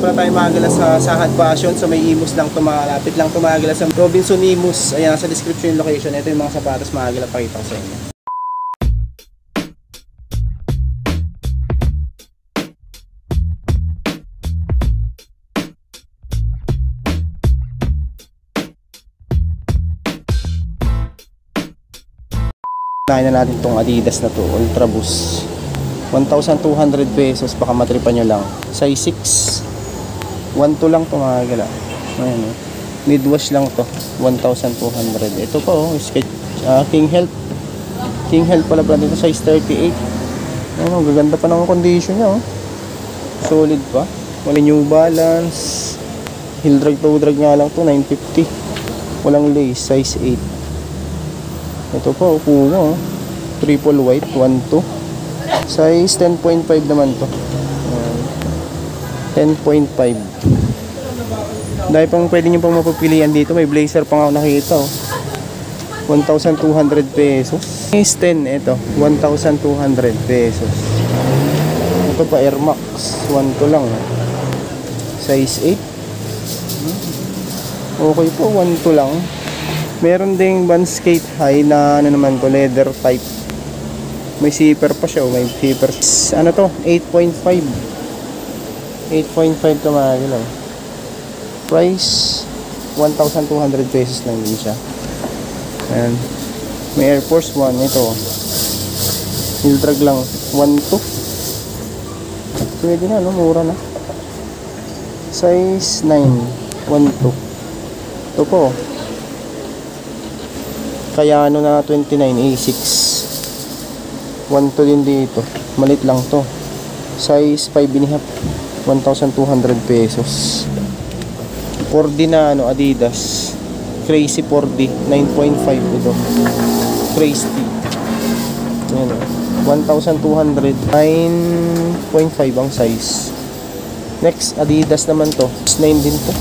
pala tayo magala sa Sahad Fashion. So may Imus lang, tumalapit lang tumagala sa Robinson Imus. Ayan, sa description yung location. Ito yung mga sapatos magala, pakita ko sa inyo. Nahin na natin tong Adidas na to, Ultra Boost. 1,200 pesos, baka matripan nyo lang. Size 6. 1,2 lang to mga gala. Ayan, mid wash lang to, 1,200. Ito pa King Health. King Health pala brand ito, size 38. Ayan, gaganda pa ng condition nya. Solid pa. Wala New Balance. Heel drag to drag nga lang to, 950. Walang lace, size 8. Ito po, Puma, triple white, 1,2. Size 10.5 naman to. 10.5. Dahil pang pwede nyo pang mapapilian dito. May blazer pa nga ako nakita. 1,200 pesos. Size 10, ito, 1,200 pesos. Ito pa, Air Max, 1,2 lang. Size 8. Okay po, 1,2 lang. Meron ding Vans Skate High na ano naman to, leather type. May zipper pa siya, may zipper. Ano to? 8.5. 8.5 to mga galaw. Price 1,200 pesos lang din siya. Ayan. May Air Force 1 ito. Heel drag lang 1,2. Pwede na, no? Mura na. Size 9, 1,2. Ito po. Kaya ano na 29 A6. 1,2 din dito. Malit lang to. Size 5.5. 1,200 pesos. 4D na ano, Adidas. Crazy 4D. 9.5 ito. Crazy. Ayan, 1,200. 9.5 ang size. Next, Adidas naman to. 9 din to.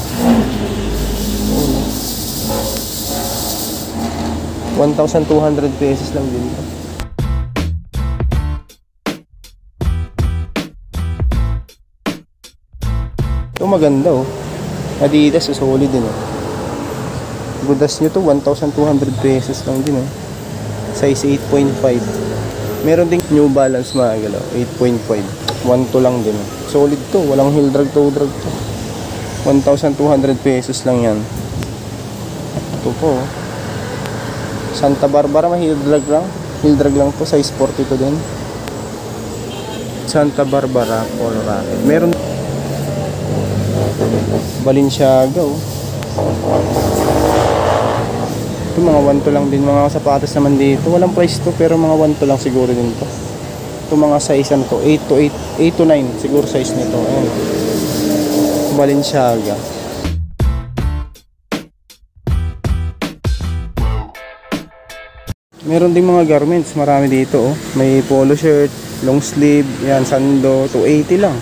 1,200 pesos lang din ito. Ito maganda Adidas, solid din Budas nyo to, 1,200 pesos lang din Size 8.5. Meron ding New Balance mga galaw, 8.5. 1,2 lang din Solid to, walang heel drag to drag to. 1,200 pesos lang yan. Ito po Santa Barbara, may heel drag lang. Heel drag lang to, size 42 din. Santa Barbara, Colorado. Meron Balenciaga Ito mga 1,2 lang din. Mga sapatos naman dito. Walang price to, pero mga 1,2 lang siguro din to. Ito mga size to, 8 to 9 siguro size nito. Ayan. Balenciaga. Meron ding mga garments, marami dito May polo shirt, long sleeve, yan, sando, 280 lang.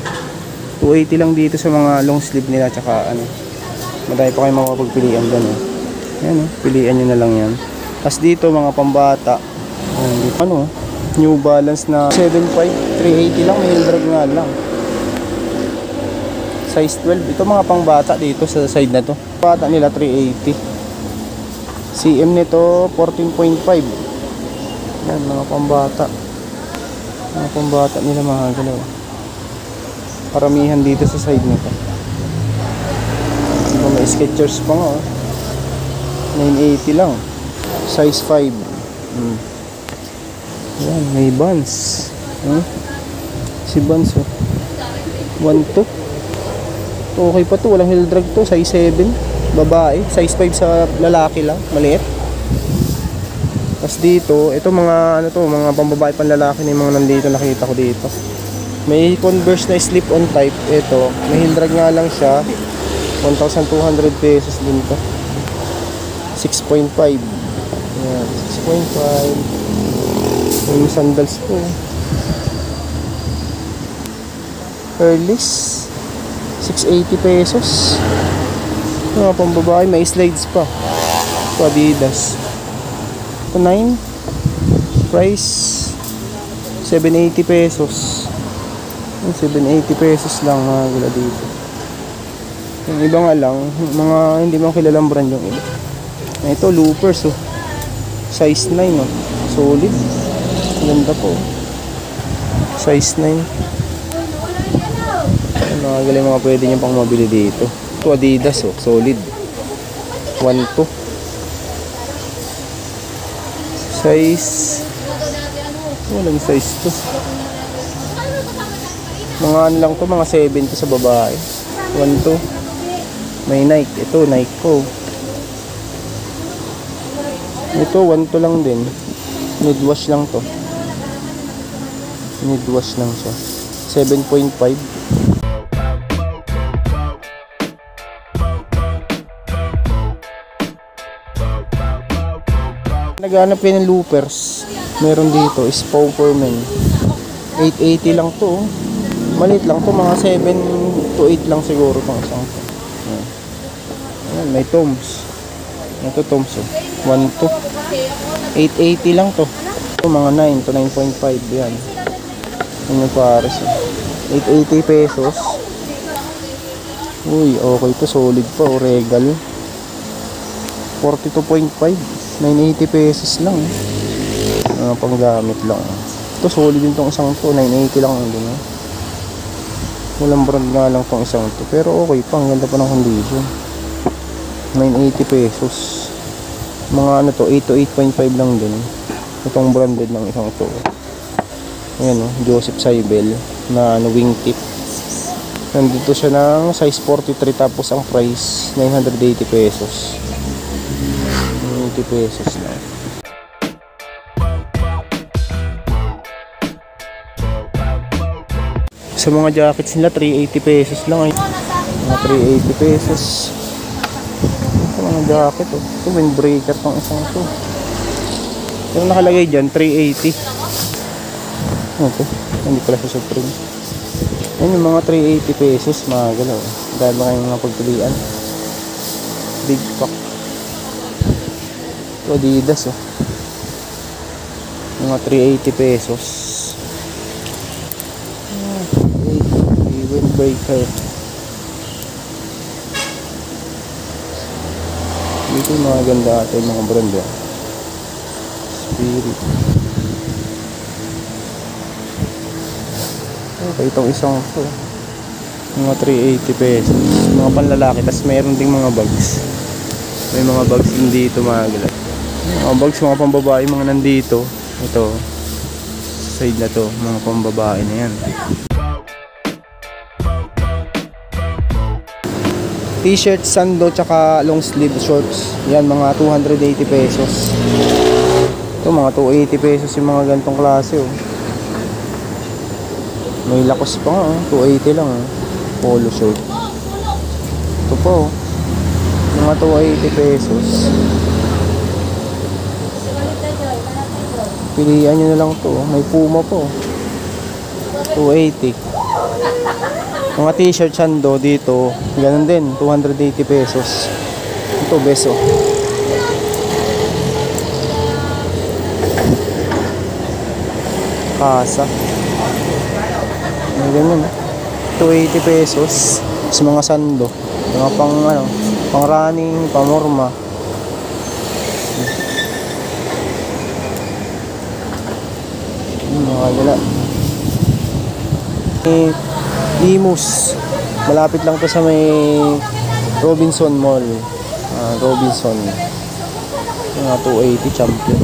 280 lang dito sa mga long sleeve nila, tsaka ano. Madami pa kayong makapagpilian doon Yan pilian nyo na lang yan. Tapos dito mga pambata. Ano, New Balance na 7.5, 380 lang, may heel drag nga lang. Size 12, ito mga pangbata dito sa side na to. Bata nila 380. CM nito 14.5. Yan, mga pambata. Mga pambata nila mga galaw. Paramihan dito sa side nito. May Skechers pa nga 980 lang. Size 5. Yan, may Vans. Si Vans 1,2. Okay pa to, walang heel drag to. Size 7. Babae. Size 5 sa lalaki lang. Maliit. Tapos dito, ito mga ano to, mga pambabae panlalaki na yung mga nandito nakita ko dito. May Converse na slip-on type. Ito, may heel drag nga lang siya. 1,200 pesos din to. 6.5. Ayan, 6.5. May sandals po. Earlys 680 pesos. Mga pambabae, may slides pa. Ito Adidas. Ito 9. Price 780 pesos. 780 pesos lang mga gula dito. Yung iba nga lang, mga hindi mo kilalang brand yung iba. Ito, loopers oh. Size 9 oh. Solid. Ganda po. Size 9. Nakagaling mga pwede nyo pang mabili dito. Ito Adidas oh. Solid. 1-2. Size. Walang size to. Mga ano lang to, mga 7 to sa babae. 1-2. May Nike. Ito, Nike ko. Ito, 1-2 lang din. Mid wash lang to. Mid wash lang siya. 7.5. Naghanap kayo ng loopers. Meron dito is Pau for Men. 880 lang to oh. Maliit lang to, mga 7 to 8 lang siguro itong isang to. Ayan, may Toms. Ito Toms oh. 1-2. 880 lang to. Ito mga 9 to 9.5 yan. Ano pares oh. 880 pesos. Uy, okay to, solid pa oh. Regal 42.5. 980 pesos lang panggamit lang. Ito solid din tong isang to, 980 lang din walang brand nga lang tong isang to, pero okay pa, ang ganda pa ng condition. 980 pesos, mga ano to, 8 to 8.5 lang din. Itong branded ng isang to, ayan oh, Joseph Seibel na ano, wingtip. Nandito siya ng size 43, tapos ang price 980 pesos. 90 pesos lang. Sa mga jackets nila 380 pesos lang ay. Mga 380 pesos. Sa mga jacket oh. Ito windbreaker tong isang to. Pero nakalagay dyan 380. Ito, hindi pala sa Supreme. Yan yung mga 380 pesos, mga galaw. Dahil ba kayong mga pagpilian. Big pack. Adidas oh. Mga 380 pesos. 380 windbreaker. Dito yung mga ganda ito yung mga brand oh. Spirit. Okay, itong isang ito mga 380 pesos. Mga panlalaki. Tapos mayroon ding mga bags. May mga bags din dito mga galat. Mga bags, mga pambabae, mga nandito. Ito side na to, mga pambabae na yan. T-shirt, sando, tsaka long sleeve shorts. Yan, mga 280 pesos. Ito, mga 280 pesos yung mga gantong klase oh. May lakos pa nga oh. 280 lang oh. Polo shirt. Ito po oh. Mga 280 pesos. Pilihan nyo na lang to. May Puma po. 280. Mga t-shirt sando dito. Ganun din. 280 pesos. Ito beso. Kasa. May ganyan. 280 pesos. Sa mga sando. Mga pang ano. Pang running. Pang morma. Mga gala. Imus. Malapit lang to sa may Robinson Mall. Robinson. Mga 280 champion.